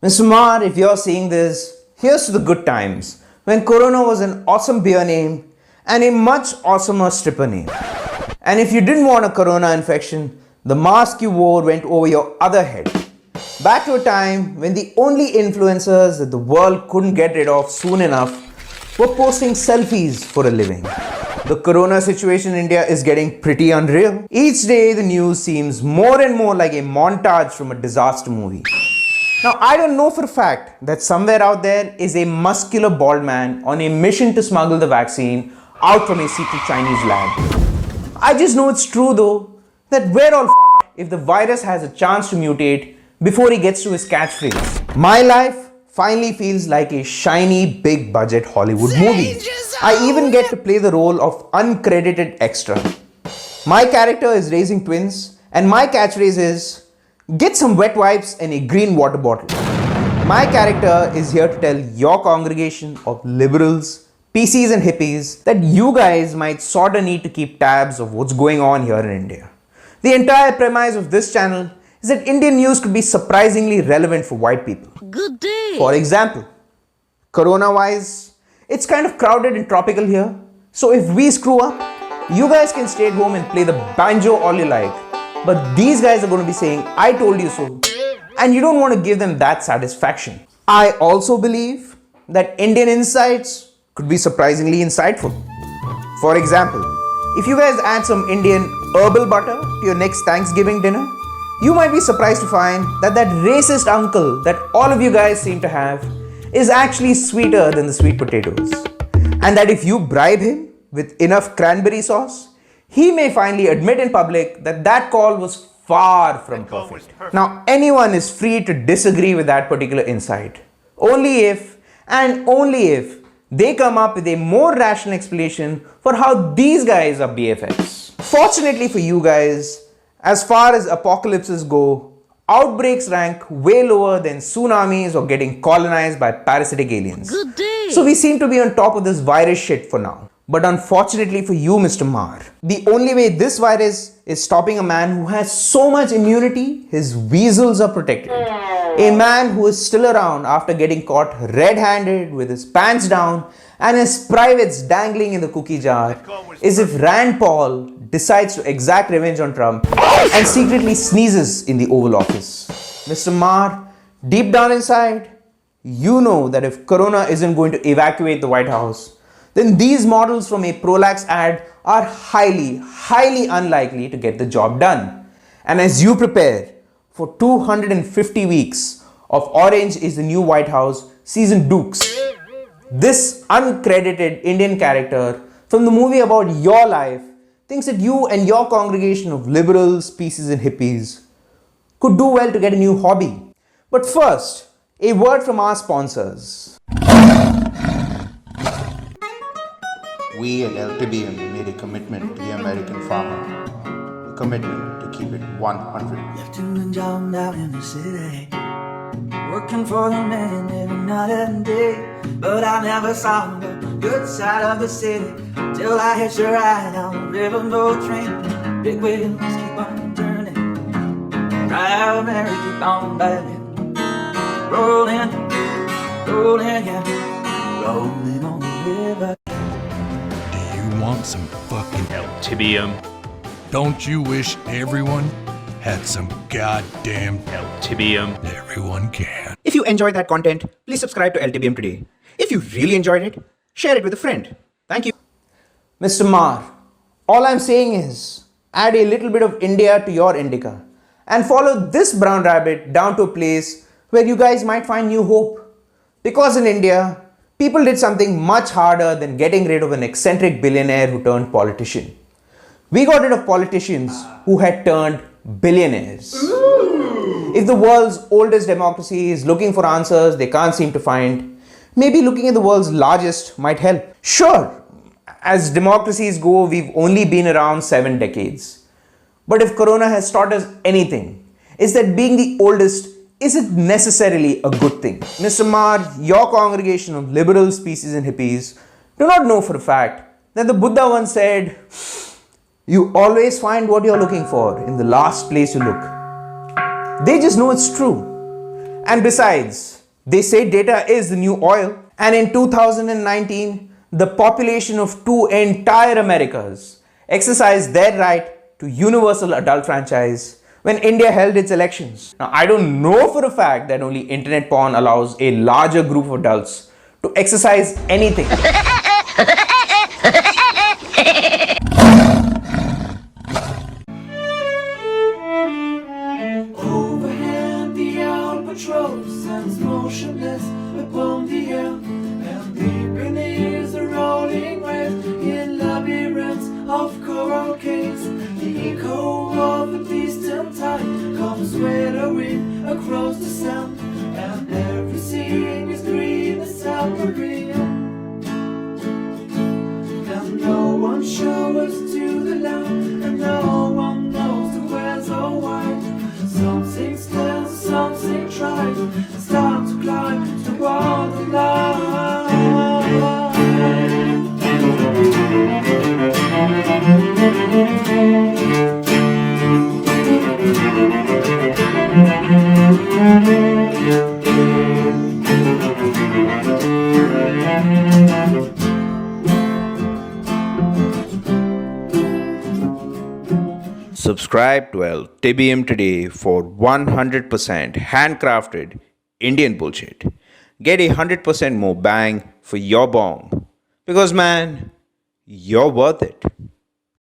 Mr. Mar, if you're seeing this, here's to the good times when Corona was an awesome beer name and a much awesomer stripper name. And if you didn't want a Corona infection, the mask you wore went over your other head. Back to a time when the only influencers that the world couldn't get rid of soon enough were posting selfies for a living. The Corona situation in India is getting pretty unreal. Each day the news seems more and more like a montage from a disaster movie. Now I don't know for a fact that somewhere out there is a muscular bald man on a mission to smuggle the vaccine out from a secret Chinese lab. I just know it's true though that we're all f***ed if the virus has a chance to mutate before he gets to his catchphrase. My life finally feels like a shiny big budget Hollywood movie. I even get to play the role of uncredited extra. My character is raising twins and my catchphrase is, get some wet wipes and a green water bottle. My character is here to tell your congregation of liberals, PCs and hippies that you guys might sorta need to keep tabs of what's going on here in India. The entire premise of this channel is that Indian news could be surprisingly relevant for white people. Good day. For example, Corona-wise, it's kind of crowded and tropical here. So if we screw up, you guys can stay at home and play the banjo all you like. But these guys are going to be saying, I told you so. And you don't want to give them that satisfaction. I also believe that Indian insights could be surprisingly insightful. For example, if you guys add some Indian herbal butter to your next Thanksgiving dinner, you might be surprised to find that that racist uncle that all of you guys seem to have is actually sweeter than the sweet potatoes. And that if you bribe him with enough cranberry sauce, he may finally admit in public that that call was far from perfect. Now, anyone is free to disagree with that particular insight. Only if, and only if, they come up with a more rational explanation for how these guys are BFFs. Fortunately for you guys, as far as apocalypses go, outbreaks rank way lower than tsunamis or getting colonized by parasitic aliens. Good day. So we seem to be on top of this virus shit for now. But unfortunately for you, Mr. Mar, the only way this virus is stopping a man who has so much immunity, his weasels are protected. A man who is still around after getting caught red-handed with his pants down and his privates dangling in the cookie jar is if Rand Paul decides to exact revenge on Trump and secretly sneezes in the Oval Office. Mr. Mar, deep down inside, you know that if Corona isn't going to evacuate the White House, then these models from a Prolax ad are highly unlikely to get the job done. And as you prepare for 250 weeks of Orange is the New White House season Dukes, this uncredited Indian character from the movie about your life thinks that you and your congregation of liberals, PCs and hippies could do well to get a new hobby. But first, a word from our sponsors. We at LTBM made a commitment to the American farmer, a commitment to keep it 100. Left doing job out in the city, working for the man every night and day. But I never saw the good side of the city till I hitched a ride on the riverboat train. Big wheels keep on turning, drive Mary keep on banging, rolling, yeah, rolling on the river. Want some fucking LTBM. Don't you wish everyone had some goddamn LTBM. Everyone can. If you enjoyed that content, please subscribe to LTBM today. If you really enjoyed it, share it with a friend. Thank you. Mr. Mar, all I'm saying is add a little bit of India to your indica and follow this brown rabbit down to a place where you guys might find new hope. Because in India, people did something much harder than getting rid of an eccentric billionaire who turned politician. We got rid of politicians who had turned billionaires. If the world's oldest democracy is looking for answers they can't seem to find, maybe looking at the world's largest might help. Sure, as democracies go, we've only been around 7 decades. But if Corona has taught us anything, it's that being the oldest isn't necessarily a good thing. Mr. Mar, your congregation of liberals, PCs and hippies do not know for a fact that the Buddha once said, you always find what you're looking for in the last place you look. They just know it's true. And besides, They say data is the new oil. And in 2019, the population of two entire Americas exercised their right to universal adult franchise when India held its elections. Now, I don't know for a fact that only internet porn allows a larger group of adults to exercise anything. Overhead the owl patrol stands motionless upon the air, and deep beneath the rolling waves, in labyrinths of coral caves, the echo of a distant time comes wailing across the sand, and everything is green as tambourine. And no one showers to the land, and no one knows the words are wide. Something stands, something tries, and starts to climb toward the light. Subscribe to LTBM today for 100% handcrafted Indian bullshit. Get 100% more bang for your bong. Because man, you're worth it.